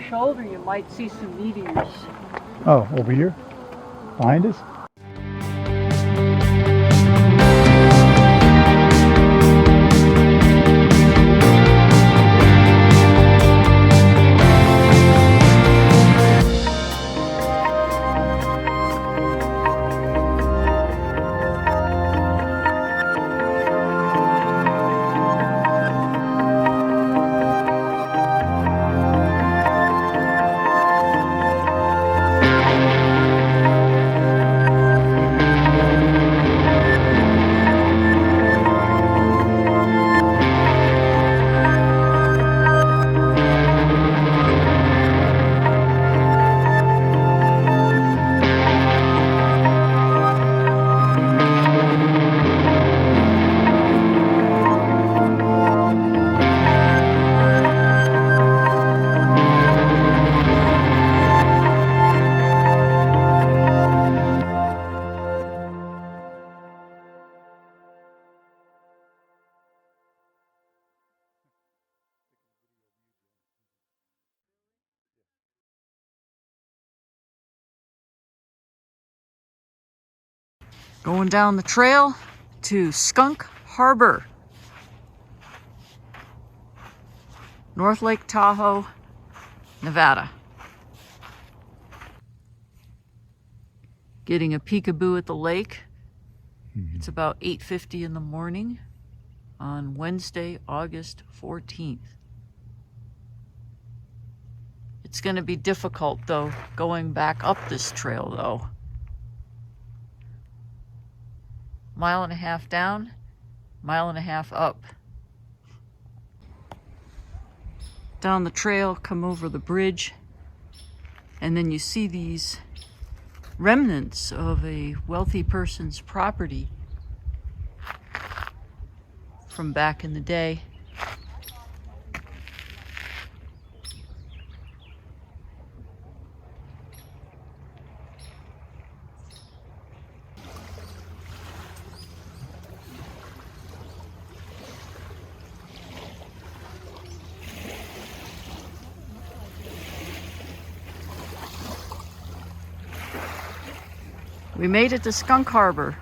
shoulder, you might see some meteors. Oh, over here? Behind us? Going down the trail to Skunk Harbor, North Lake Tahoe, Nevada. Getting a peekaboo at the lake. It's about 8:50 in the morning on Wednesday, August 14th. It's going to be difficult though, going back up this trail though. 1.5 miles down, 1.5 miles up. Down the trail, come over the bridge, and then you see these remnants of a wealthy person's property from back in the day. We made it to Skunk Harbor.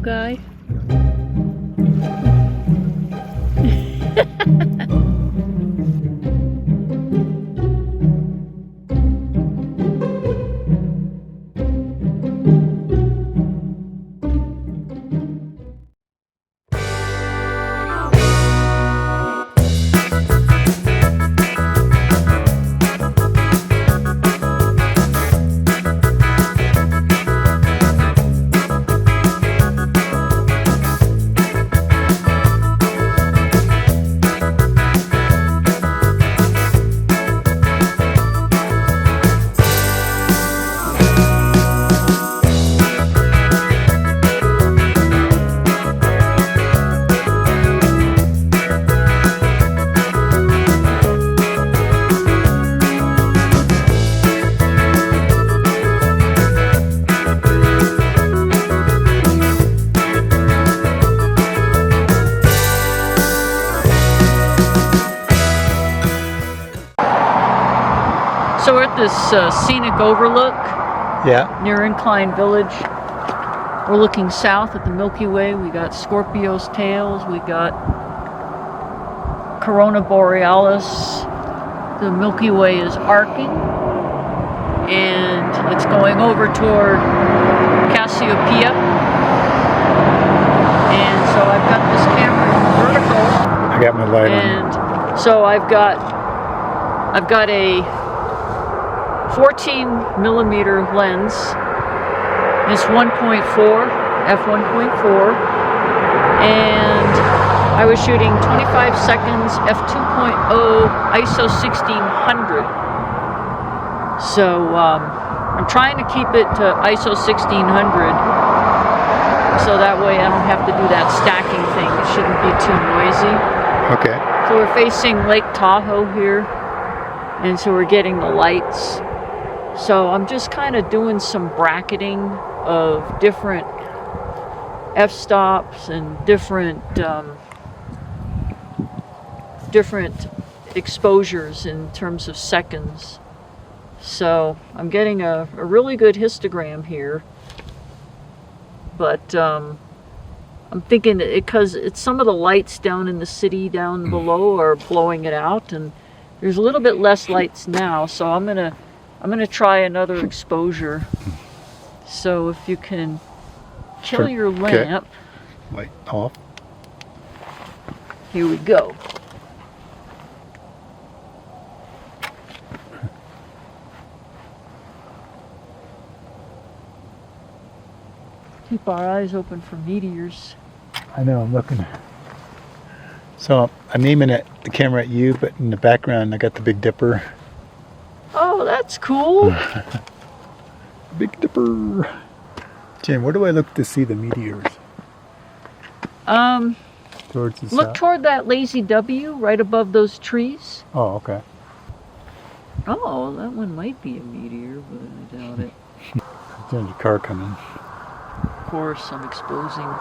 guy. nice scenic overlook Yeah. near Incline Village. We're looking south at the Milky Way. We got Scorpio's tails. We got Corona Borealis. The Milky Way is arcing, and it's going over toward Cassiopeia. And so I've got this camera in vertical. I got my light on. And so I've got a 14 millimeter lens. It's 1.4 f1.4, and I was shooting 25 seconds f2.0 ISO 1600. So I'm trying to keep it to ISO 1600, so that way I don't have to do that stacking thing. It shouldn't be too noisy. Okay. So we're facing Lake Tahoe here, and so we're getting the lights. So I'm just kind of doing some bracketing of different f-stops and different exposures in terms of seconds. So I'm getting a really good histogram here, but I'm thinking that because it's some of the lights down in the city down below are blowing it out, and there's a little bit less lights now, so I'm gonna try another exposure. So if you can kill your lamp. Okay. Light off. Here we go. Keep our eyes open for meteors. I know, I'm looking. So I'm aiming at the camera at you, but in the background I got the Big Dipper. Oh, that's cool. Big Dipper. Jen, where do I look to see the meteors? Towards the Look south? toward that lazy W right above those trees. Oh, okay. Oh, that one might be a meteor, but I doubt it. There's a car coming. Of course, I'm exposing